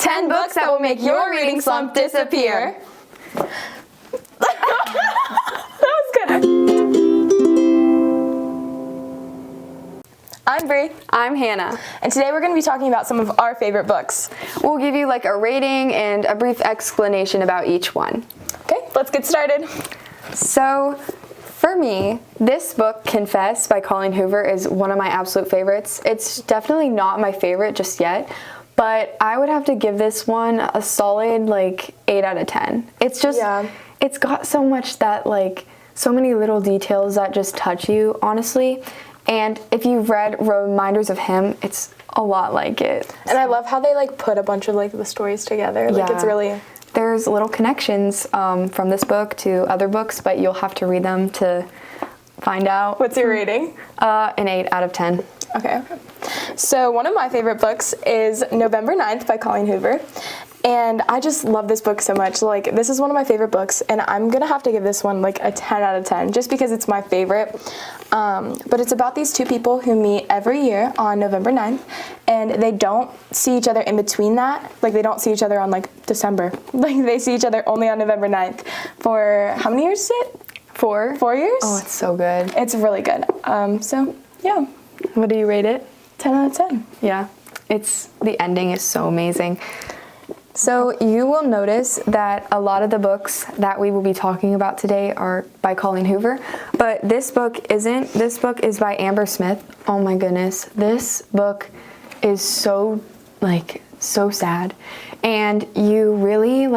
10 books that will make your reading slump disappear. That was good. I'm Bri. I'm Hannah. And today we're going to be talking about some of our favorite books. We'll give you like a rating and a brief explanation about each one. Okay, let's get started. So, for me, this book, Confess by Colleen Hoover, is one of my absolute favorites. It's definitely not my favorite just yet, but I would have to give this one a solid 8 out of 10. It's just, It's got so much that so many little details that just touch you, honestly. And if you've read Reminders of Him, it's a lot like it. And I love how they put a bunch of the stories together. It's really... There's little connections from this book to other books, but you'll have to read them to find out. What's your rating? An 8 out of 10. Okay. So one of my favorite books is November 9th by Colleen Hoover. And I just love this book so much. This is one of my favorite books, and I'm going to have to give this one a 10 out of 10 just because it's my favorite. But it's about these two people who meet every year on November 9th, and they don't see each other in between that. They don't see each other on December. They see each other only on November 9th for how many years is it? 4 years? Oh, it's so good. It's really good. So, yeah. What do you rate it? 10 out of 10. Yeah. The ending is so amazing. So you will notice that a lot of the books that we will be talking about today are by Colleen Hoover, but this book isn't. This book is by Amber Smith. Oh my goodness. This book is so sad. And you really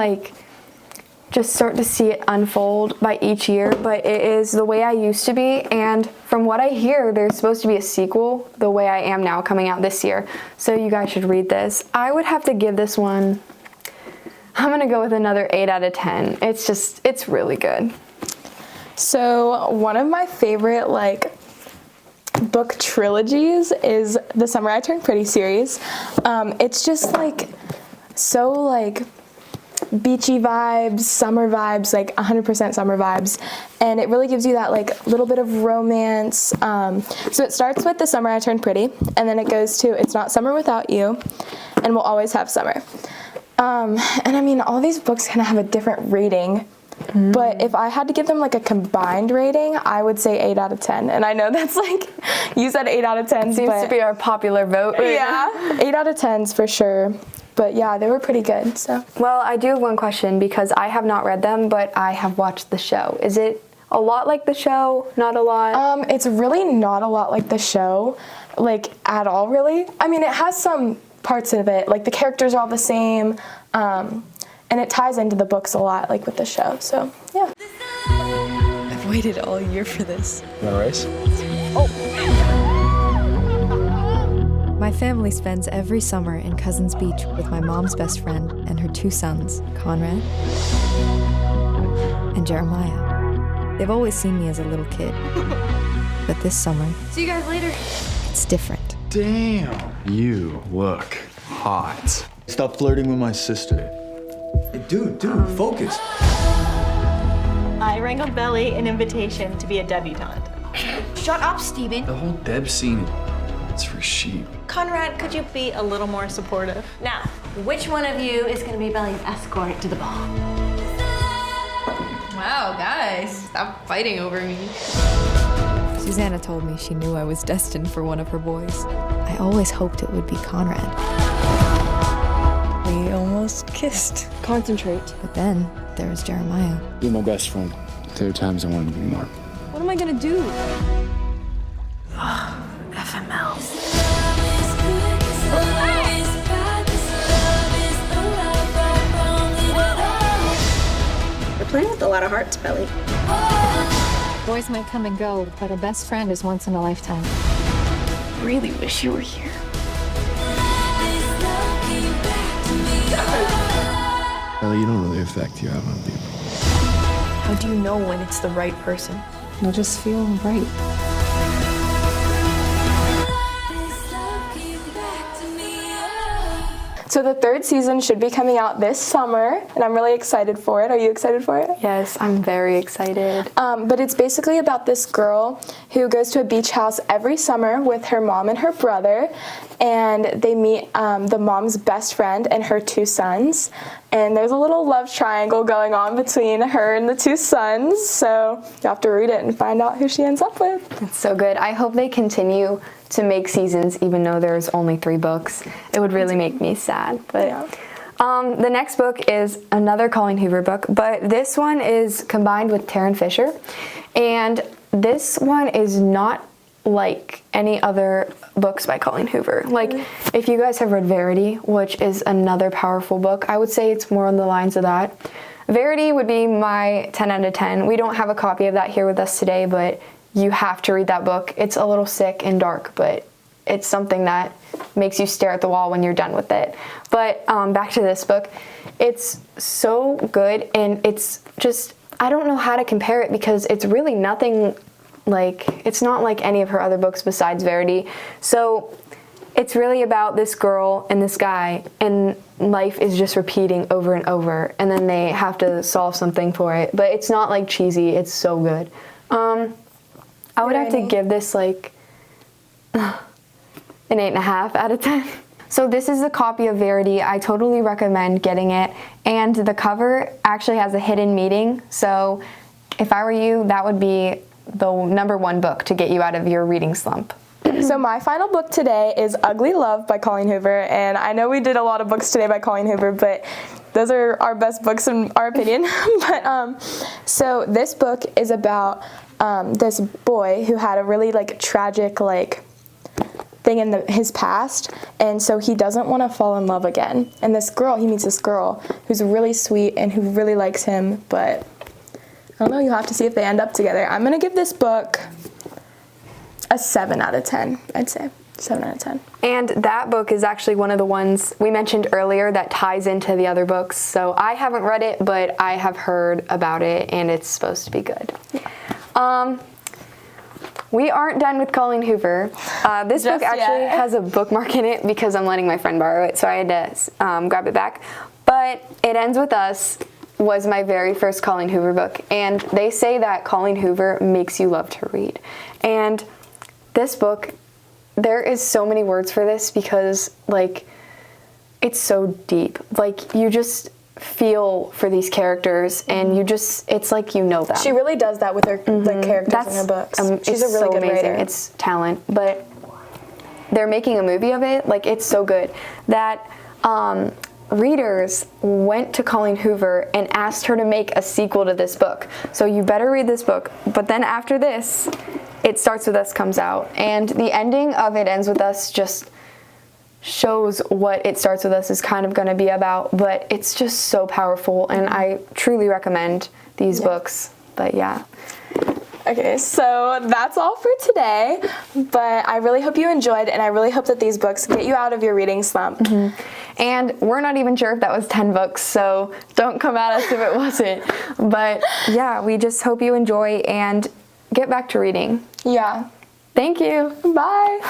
just start to see it unfold by each year, but it is The Way I Used to Be, and from what I hear, there's supposed to be a sequel, The Way I Am Now, coming out this year. So you guys should read this. I would have to give this one, I'm gonna go with another 8 out of 10. It's really good. So one of my favorite book trilogies is the Summer I Turned Pretty series. It's just so beachy vibes, summer vibes, 100% summer vibes, and it really gives you that little bit of romance. So it starts with The Summer I Turned Pretty, and then it goes to It's Not Summer Without You, and We'll Always Have Summer. And I mean, all these books kind of have a different rating, but if I had to give them a combined rating, I would say 8 out of 10. And I know that's you said 8 out of 10. Seems to be our popular vote. Yeah, 8 out of 10s for sure. But yeah, they were pretty good. So. Well, I do have one question because I have not read them, but I have watched the show. Is it a lot like the show? Not a lot? It's really not a lot like the show, at all, really. I mean, it has some parts of it, the characters are all the same, and it ties into the books a lot, with the show. So, yeah. I've waited all year for this. You want a race? My family spends every summer in Cousins Beach with my mom's best friend and her 2 sons, Conrad and Jeremiah. They've always seen me as a little kid. But this summer... See you guys later. It's different. Damn, you look hot. Stop flirting with my sister. Hey, dude, focus. I rang a belly an invitation to be a debutante. Shut up, Steven. The whole Deb scene, it's for sheep. Conrad, could you be a little more supportive? Now, which one of you is gonna be Belly's escort to the ball? Wow, guys, stop fighting over me. Susanna told me she knew I was destined for one of her boys. I always hoped it would be Conrad. We almost kissed. Concentrate. But then there was Jeremiah. You're my best friend. There are times I want to be more. What am I gonna do? FML. You're playing with a lot of hearts, Belly. Boys might come and go, but a best friend is once in a lifetime. I really wish you were here. Ellie, you don't know the effect you have on people. How do you know when it's the right person? You'll just feel right. So So the 3rd season should be coming out this summer, and I'm really excited for it. Are you excited for it? Yes, I'm very excited. But it's basically about this girl who goes to a beach house every summer with her mom and her brother, and they meet the mom's best friend and her 2 sons. And there's a little love triangle going on between her and the 2 sons, so you have to read it and find out who she ends up with. It's so good. I hope they continue to make seasons even though there's only 3 books. It would really make me sad. But Yeah. the next book is another Colleen Hoover book, but this one is combined with Terryn Fischer. And this one is not like any other books by Colleen Hoover. Like, if you guys have read Verity, which is another powerful book, I would say it's more on the lines of that. Verity would be my 10 out of 10. We don't have a copy of that here with us today, but you have to read that book. It's a little sick and dark, but it's something that makes you stare at the wall when you're done with it. But back to this book. It's so good, and it's just, I don't know how to compare it because it's really nothing like, it's not like any of her other books besides Verity. So it's really about this girl and this guy, and life is just repeating over and over, and then they have to solve something for it. But it's not like cheesy, it's so good. I would have to give this like an 8.5 out of 10. So this is a copy of Verity. I totally recommend getting it. And the cover actually has a hidden meaning. So if I were you, that would be the #1 book to get you out of your reading slump. So my final book today is Ugly Love by Colleen Hoover, and I know we did a lot of books today by Colleen Hoover, but those are our best books in our opinion. So this book is about this boy who had a really like tragic like thing in his past, and so he doesn't want to fall in love again. And this girl, he meets this girl who's really sweet and who really likes him, but I don't know, you'll have to see if they end up together. I'm gonna give this book a 7 out of 10, I'd say. 7 out of 10. And that book is actually one of the ones we mentioned earlier that ties into the other books. So I haven't read it, but I have heard about it, and it's supposed to be good. We aren't done with Colleen Hoover. This book actually has a bookmark in it because I'm letting my friend borrow it, so I had to grab it back. But It Ends With Us was my very first Colleen Hoover book, and they say that Colleen Hoover makes you love to read. And this book, there is so many words for this because, like, it's so deep. Like, you just feel for these characters, and you just, it's like you know them. She really does that with her the characters in her books. She's a really good writer. It's talent, but they're making a movie of it. Like, it's so good that readers went to Colleen Hoover and asked her to make a sequel to this book. So you better read this book. But then after this, It Starts With Us comes out, and the ending of It Ends With Us just shows what It Starts With Us is kind of going to be about, but it's just so powerful, and I truly recommend these books. But yeah. Okay, so that's all for today, but I really hope you enjoyed, and I really hope that these books get you out of your reading slump. And we're not even sure if that was 10 books, so don't come at us if it wasn't. But yeah, we just hope you enjoy and get back to reading. Yeah. Thank you. Bye.